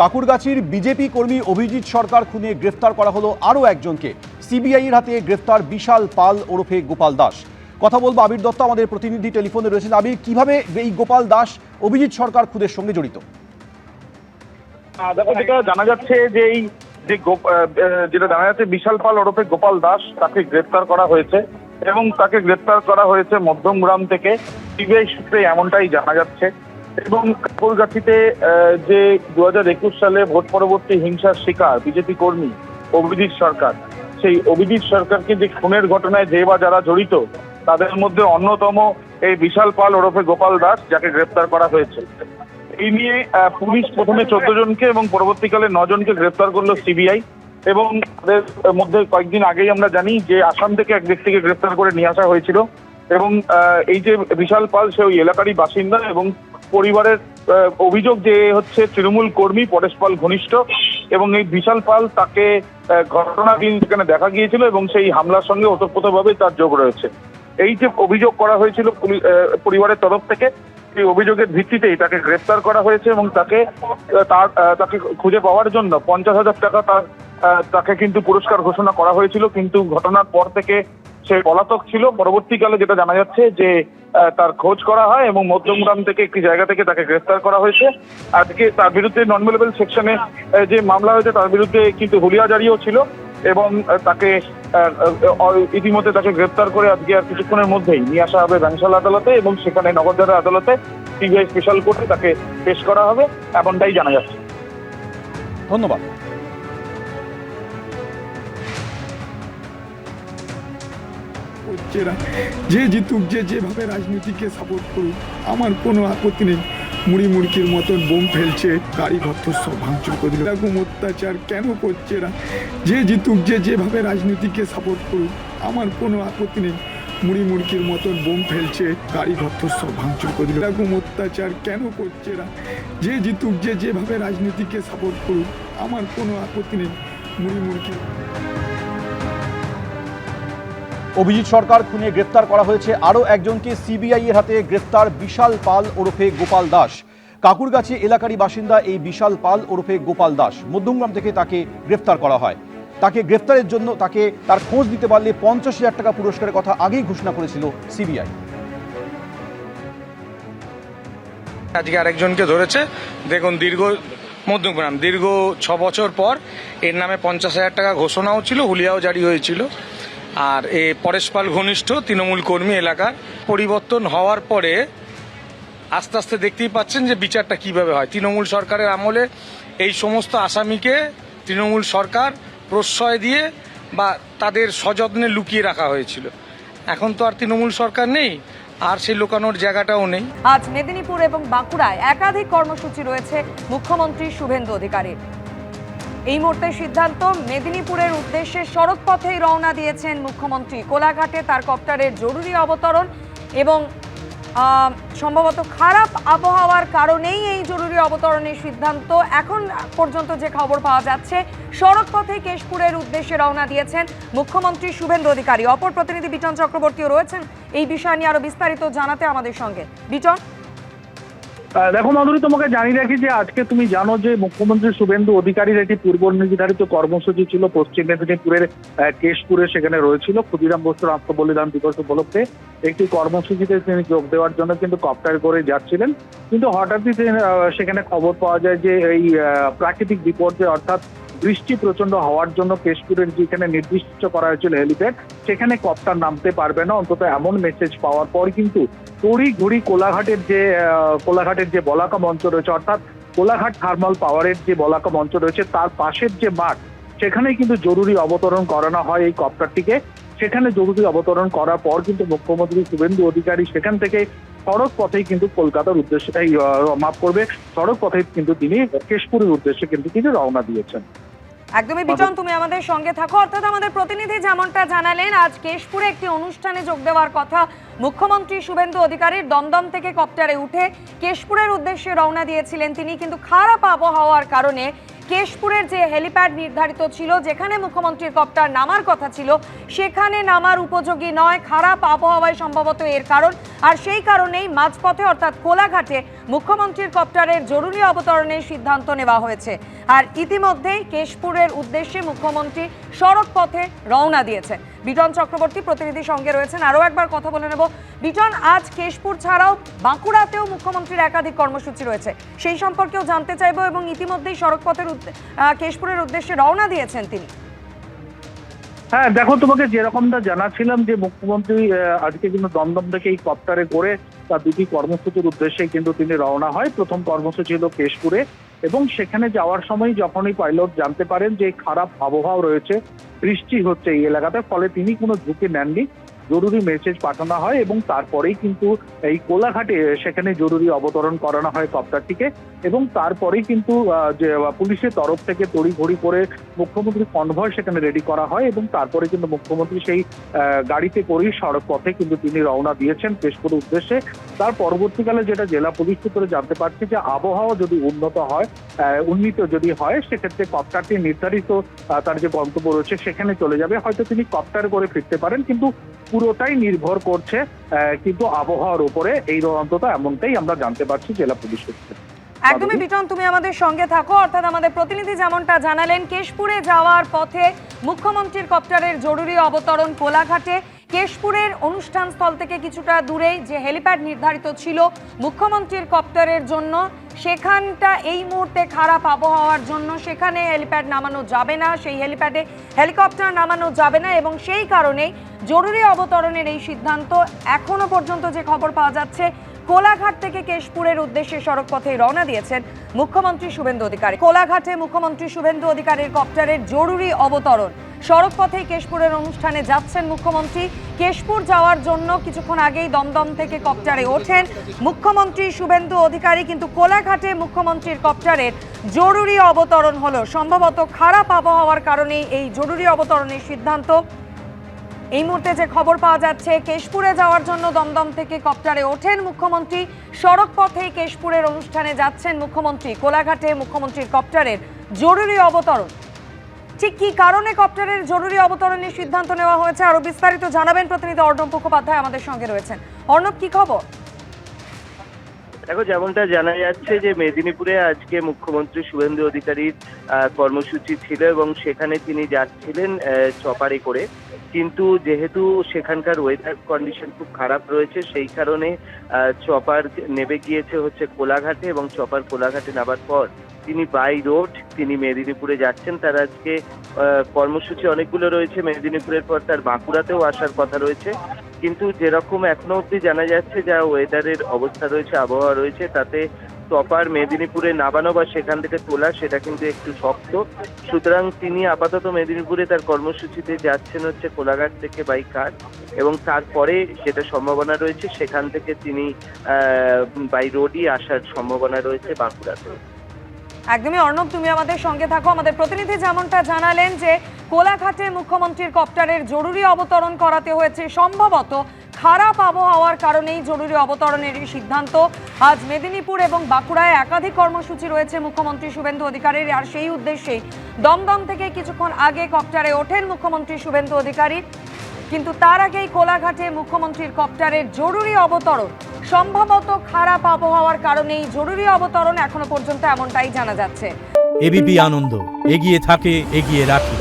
কাকুরগাছির BJP কর্মী অভিজিৎ সরকার খুনে গ্রেফতার করা হলো আরও একজনকে। সিবিআইয়ের হাতে গ্রেফতার বিশাল পাল ওরফে গোপাল দাস। কথা বলবো আবির দত্ত, আমাদের প্রতিনিধি টেলিফোনে রয়েছেন। আবির, কিভাবে এই গোপাল দাস অভিজিৎ সরকার খুনের সঙ্গে জড়িত? দেখো, যেটা জানা যাচ্ছে যে যেটা জানা যাচ্ছে বিশাল পাল ওরফে গোপাল দাস, তাকে গ্রেফতার করা হয়েছে এবং তাকে গ্রেফতার করা হয়েছে মধ্যমগ্রাম থেকে। সিবিআই সূত্রে এমনটাই জানা যাচ্ছে। এবং কাকুরগাছিতে যে 2021 সালে ভোট পরবর্তী হিংসার শিকার বিজেপি কর্মী অভিজিৎ সরকার, সেই অভিজিৎ সরকারকে যে খুনের ঘটনায় যে বা যারা জড়িত তাদের মধ্যে অন্যতম এই বিশাল পাল ওরফে গোপাল দাস, যাকে গ্রেফতার করা হয়েছে। এই নিয়ে পুলিশ প্রথমে 14 জনকে এবং পরবর্তীকালে 9 জনকে গ্রেফতার করলো সিবিআই। এবং তাদের মধ্যে কয়েকদিন আগেই আমরা জানি যে আসাম থেকে এক ব্যক্তিকে গ্রেফতার করে নিয়ে আসা হয়েছিল। এবং এই যে বিশাল পাল, সে ওই এলাকারই বাসিন্দা এবং পরিবারের অভিযোগ যে হচ্ছে তৃণমূল কর্মী পরেশ পাল ঘনিষ্ঠ। এবং এই বিশাল পাল তাকে ঘটনার দিন সেখানে দেখা গিয়েছিল এবং সেই হামলার সঙ্গে ওতপ্রোতভাবে তার যোগ রয়েছে। এই যে অভিযোগ করা হয়েছিল পরিবারের তরফ থেকে, এই অভিযোগের ভিত্তিতেই তাকে গ্রেফতার করা হয়েছে এবং তাকে খুঁজে পাওয়ার জন্য 50,000 টাকা তাকে কিন্তু পুরস্কার ঘোষণা করা হয়েছিল। কিন্তু ঘটনার পর থেকে সে পলাতক ছিল। পরবর্তীকালে যেটা জানা যাচ্ছে যে তার খোঁজ করা হয় এবং মধ্যমগ্রাম থেকে একটি জায়গা থেকে তাকে গ্রেফতার করা হয়েছে। আজকে তার বিরুদ্ধে নন বেলেবল সেকশনে যে মামলা হয়েছে তার বিরুদ্ধে কিন্তু হুলিয়া জারিও ছিল। এবং তাকে ইতিমধ্যে তাকে গ্রেফতার করে আজকে আর কিছুক্ষণের মধ্যেই নিয়ে আসা হবে ব্যাংশাল আদালতে এবং সেখানে নগরদারা আদালতে সিবিআই স্পেশাল কোর্টে তাকে পেশ করা হবে, এমনটাই জানা যাচ্ছে। ধন্যবাদ। যে জিতুক, যে যেভাবে রাজনীতিকে সাপোর্ট করুক, আমার কোনো আপত্তি নেই। মুড়ি মুড়কির মতন বোম ফেলছে, গাড়ি ঘর সব ভাঙচুর করে দিল। এরকম অত্যাচার কেন করছে এরা? যে জিতুক, যে যেভাবে রাজনীতিকে সাপোর্ট করুক, আমার কোনো আপত্তি নেই। মুড়ি মুড়কির মতন বোম ফেলছে, গাড়ি ঘর সব ভাঙচুর করে দিল। এরকম অত্যাচার কেন করছে এরা? যে জিতুক, যে যেভাবে রাজনীতিকে সাপোর্ট করুক, আমার কোনো আপত্তি নেই। মুড়ি মুড়কি। অভিজিৎ সরকার খুনে গ্রেফতার করা হয়েছে আরও একজনকে। সিবিআই এর হাতে গ্রেফতার বিশাল পাল ওরফে গোপাল দাস। কাকুরগাছি এলাকারই বাসিন্দা এই বিশাল পাল ওরফে গোপাল দাস। মধ্যমগ্রাম থেকে তাকে গ্রেফতার করা হয়। তাকে গ্রেফতারের জন্য তার খোঁজ দিতে পারলে 50,000 টাকা পুরস্কারের কথা আগেই ঘোষণা করেছিল সিবিআই। আজকে আরেকজনকে ধরেছে। দেখুন, মধ্যমগ্রাম দীর্ঘ 6 বছর পর এর নামে 50,000 টাকা ঘোষণাও ছিল, হুলিয়াও জারি হয়েছিল। আর এ পরেশ পাল ঘনিষ্ঠ তৃণমূল কর্মী এলাকার। পরিবর্তন হওয়ার পরে আস্তে আস্তে দেখতেই পাচ্ছেন যে বিচারটা কিভাবে হয়। তৃণমূল সরকারের আমলে এই সমস্ত আসামিকে তৃণমূল সরকার প্রশ্রয় দিয়ে বা তাদের সযত্নে লুকিয়ে রাখা হয়েছিল। এখন তো আর তৃণমূল সরকার নেই, আর সেই লুকানোর জায়গাটাও নেই। আজ মেদিনীপুর এবং বাঁকুড়ায় একাধিক কর্মসূচি রয়েছে মুখ্যমন্ত্রী শুভেন্দু অধিকারীর। এই মুহূর্তে সিদ্ধান্ত, মেদিনীপুরের উদ্দেশ্যে সড়ক পথেই রওনা দিয়েছেন মুখ্যমন্ত্রী। কোলাঘাটে তার কপ্টারের জরুরি অবতরণ এবং সম্ভবত খারাপ আবহাওয়ার কারণেই এই জরুরি অবতরণের সিদ্ধান্ত। এখন পর্যন্ত যে খবর পাওয়া যাচ্ছে, সড়ক পথে কেশপুরের উদ্দেশ্যে রওনা দিয়েছেন মুখ্যমন্ত্রী শুভেন্দু অধিকারী। অপর প্রতিনিধি বিটন চক্রবর্তীও রয়েছেন এই বিষয় নিয়ে আরো বিস্তারিত জানাতে আমাদের সঙ্গে। বিটন। দেখো মাধুরী, তোমাকে জানিয়ে রাখি যে আজকে তুমি জানো যে মুখ্যমন্ত্রী শুভেন্দু অধিকারীর একটি পূর্ব নির্ধারিত কর্মসূচি ছিল পশ্চিম মেদিনীপুরের কেশপুরে। সেখানে রয়েছিল ক্ষুদিরাম বসুর আত্মবলিদান দিবস উপলক্ষে একটি কর্মসূচিতে তিনি যোগ দেওয়ার জন্য কিন্তু কপ্টার করে যাচ্ছিলেন। কিন্তু হঠাৎই সেখানে খবর পাওয়া যায় যে এই প্রাকৃতিক বিপর্যয় অর্থাৎ বৃষ্টি প্রচন্ড হওয়ার জন্য কেশপুরের যেখানে নির্দিষ্ট করা হয়েছিল হেলিপ্যাড, সেখানে কপ্টার নামতে পারবে না। অন্তত এমন মেসেজ পাওয়ার পর কিন্তু তড়িঘড়ি কোলাঘাটের যে বলাকা মঞ্চ রয়েছে, অর্থাৎ কোলাঘাট থার্মাল পাওয়ারের যে বলাকা মঞ্চ রয়েছে তার পাশের যে মাঠ, সেখানেই কিন্তু জরুরি অবতরণ করানো হয় এই কপ্টারটিকে। সেখানে জরুরি অবতরণ করার পর কিন্তু মুখ্যমন্ত্রী শুভেন্দু অধিকারী সেখান থেকে সড়ক পথেই কিন্তু কলকাতার উদ্দেশ্যে সড়ক পথেই কিন্তু তিনি কেশপুরের উদ্দেশ্যে কিন্তু তিনি রওনা দিয়েছেন। একদমই বিটন, তুমি আমাদের সঙ্গে থাকো। অর্থাৎ আমাদের প্রতিনিধি যেমনটা জানালেন, আজ কেশপুরে একটি অনুষ্ঠানে যোগ দেওয়ার কথা মুখ্যমন্ত্রী শুভেন্দু অধিকারীর। দমদম থেকে কপ্টারে উঠে কেশপুরের উদ্দেশ্যে রওনা দিয়েছিলেন তিনি, কিন্তু খারাপ আবহাওয়ার কারণে কেশপুরের যে হেলিপ্যাড নির্ধারিত ছিল, যেখানে মুখ্যমন্ত্রীর কপ্টার নামার কথা ছিল, সেখানে নামার উপযোগী নয়, খারাপ আবহাওয়ায় সম্ভবত এর কারণ। আর সেই কারণেই মাঝপথে অর্থাৎ কোলাঘাটে মুখ্যমন্ত্রীর কপ্টারের জরুরি অবতরণের সিদ্ধান্ত নেওয়া হয়েছে। আর ইতিমধ্যেই কেশপুরের উদ্দেশ্যে মুখ্যমন্ত্রী সড়ক পথে রওনা দিয়েছে। বিটন চক্রবর্তী প্রতিনিধি সঙ্গে রয়েছেন, আরও একবার কথা বলে নেব। বিটন, আজ কেশপুর ছাড়াও বাঁকুড়াতেও মুখ্যমন্ত্রীর একাধিক কর্মসূচি রয়েছে, সেই সম্পর্কেও জানতে চাইবো। এবং ইতিমধ্যেই সড়ক পথের কেশপুরের উদ্দেশ্যে রওনা দিয়েছেন তিনি। হ্যাঁ দেখো, তোমাকে যেরকমটা জানাচ্ছিলাম যে মুখ্যমন্ত্রী আজকে কিন্তু দমদম থেকে এই কপ্টারে করে তার দুটি কর্মসূচির উদ্দেশ্যে কিন্তু তিনি রওনা হয়। প্রথম কর্মসূচি হলো কেশপুরে, এবং সেখানে যাওয়ার সময় যখনই পাইলট জানতে পারেন যে খারাপ আবহাওয়া রয়েছে, বৃষ্টি হচ্ছে এই এলাকাতে, ফলে তিনি কোনো ঝুঁকি নেননি, জরুরি মেসেজ পাঠানো হয় এবং তারপরেই কিন্তু এই কোলাঘাটে সেখানে জরুরি অবতরণ করানো হয় কপ্টারটিকে। এবং তারপরেই কিন্তু যে পুলিশের তরফ থেকে তড়িঘড়ি করে মুখ্যমন্ত্রী কনভয় সেখানে রেডি করা হয়, এবং তারপরে কিন্তু মুখ্যমন্ত্রী সেই গাড়িতে করেই সড়ক পথে কিন্তু তিনি রওনা দিয়েছেন কেশপুরের উদ্দেশ্যে। তার পরবর্তীকালে যেটা জেলা পুলিশ সূত্রে জানতে পারছি যে আবহাওয়া যদি উন্নীত যদি হয়, সেক্ষেত্রে কপ্টারটি নির্ধারিত তার যে গন্তব্য রয়েছে সেখানে চলে যাবে। হয়তো তিনি কপ্টার করে ফিরতে পারেন, কিন্তু পুরোটাই নির্ভর করছে কিন্তু আবহাওয়ার উপরে, এই অন্তত এমনটাই আমরা জানতে পারছি জেলা পুলিশ সূত্রে। একদমই বিটন, তুমি আমাদের সঙ্গে থাকো। অর্থাৎ আমাদের প্রতিনিধি যেমনটা জানালেন, কেশপুরে যাওয়ার পথে মুখ্যমন্ত্রীর কপ্টারের জরুরি অবতরণ কোলাঘাটে। কেশপুরের অনুষ্ঠান স্থল থেকে কিছুটা দূরেই যে হেলিপ্যাড নির্ধারিত ছিল মুখ্যমন্ত্রীর কপ্টারের জন্য, সেখানটা এই মুহূর্তে খারাপ আবহাওয়ার জন্য সেখানে হেলিপ্যাড নামানো যাবে না, সেই হেলিপ্যাডে হেলিকপ্টার নামানো যাবে না, এবং সেই কারণেই জরুরি অবতরণের এই সিদ্ধান্ত। এখনো পর্যন্ত যে খবর পাওয়া যাচ্ছে, কোলাঘাট থেকে কেশপুরের উদ্দেশ্যে সড়ক পথে রওনা দিয়েছেন মুখ্যমন্ত্রী শুভেন্দু অধিকারী। কোলাঘাটে মুখ্যমন্ত্রী শুভেন্দু অধিকারীর কপ্টারের জরুরি অবতরণ। সড়ক পথেই কেশপুরের অনুষ্ঠানে যাচ্ছেন মুখ্যমন্ত্রী। কেশপুর যাওয়ার জন্য কিছুক্ষণ আগেই দমদম থেকে কপ্টারে ওঠেন মুখ্যমন্ত্রী শুভেন্দু অধিকারী, কিন্তু কোলাঘাটে মুখ্যমন্ত্রীর কপ্টারের জরুরি অবতরণ হলো। সম্ভবত খারাপ আবহাওয়ার কারণেই এই জরুরি অবতরণের সিদ্ধান্ত। এই মুহূর্তে যে খবর পাওয়া যাচ্ছে, কেশপুরে যাওয়ার জন্য দমদম থেকে কপ্টারে ওঠেন মুখ্যমন্ত্রী, সড়ক পথেই কেশপুরের অনুষ্ঠানে যাচ্ছেন মুখ্যমন্ত্রী। কোলাঘাটে মুখ্যমন্ত্রীর কপ্টারের জরুরি অবতরণ। ঠিক কি কারণে কপ্টারের জরুরি অবতরণের সিদ্ধান্ত নেওয়া হয়েছে, আরো বিস্তারিত জানাবেন প্রতিনিধি অর্ণব মুখোপাধ্যায় আমাদের সঙ্গে রয়েছেন। অর্ণব, কি খবর? দেখো, যেমনটা জানা যাচ্ছে যে মেদিনীপুরে আজকে মুখ্যমন্ত্রী শুভেন্দু অধিকারীর কর্মসূচি ছিল এবং সেখানে তিনি যাচ্ছিলেন চপারে করে, কিন্তু যেহেতু সেখানকার ওয়েদার কন্ডিশন খুব খারাপ রয়েছে, সেই কারণে চপার নেমে গিয়েছে হচ্ছে কোলাঘাটে, এবং চপার কোলাঘাটে নামার পর তিনি বাই রোড তিনি মেদিনীপুরে যাচ্ছেন। তার আজকে কর্মসূচি অনেকগুলো রয়েছে, মেদিনীপুরের পর তার বাঁকুড়াতেও আসার কথা রয়েছে, কিন্তু যেরকম এখনো অবধি জানা যাচ্ছে যা ওয়েদারের অবস্থা রয়েছে, আবহাওয়া রয়েছে, তাতে চপার মেদিনীপুরে নামানো বা সেখান থেকে তোলা সেটা কিন্তু একটু শক্ত। সুতরাং তিনি আপাতত মেদিনীপুরে তার কর্মসূচিতে যাচ্ছেন হচ্ছে কোলাঘাট থেকে বাই কার, এবং তারপরে যেটা সম্ভাবনা রয়েছে সেখান থেকে তিনি বাই রোডই আসার সম্ভাবনা রয়েছে বাঁকুড়াতে। একদমই অর্ণব, তুমি আমাদের সঙ্গে থাকো। আমাদের প্রতিনিধি যেমনটা জানালেন যে কোলাঘাটে মুখ্যমন্ত্রীর কপ্টারের জরুরি অবতরণ করাতে হয়েছে, সম্ভবত খারাপ আবহাওয়ার কারণেই জরুরি অবতরণের সিদ্ধান্ত। আজ মেদিনীপুর এবং বাঁকুড়ায় একাধিক কর্মসূচি রয়েছে মুখ্যমন্ত্রী শুভেন্দু অধিকারীর, আর সেই উদ্দেশ্যেই দমদম থেকে কিছুক্ষণ আগে কপ্টারে ওঠেন মুখ্যমন্ত্রী শুভেন্দু অধিকারী, কিন্তু তার আগেই কোলাঘাটে মুখ্যমন্ত্রীর কপ্টারের জরুরি অবতরণ। সম্ভবত খারাপ আবহাওয়ার কারণেই জরুরি অবতরণ, এখনো পর্যন্ত এমনটাই জানা যাচ্ছে। এবিপি আনন্দ এগিয়ে থাকে, এগিয়ে রাখে।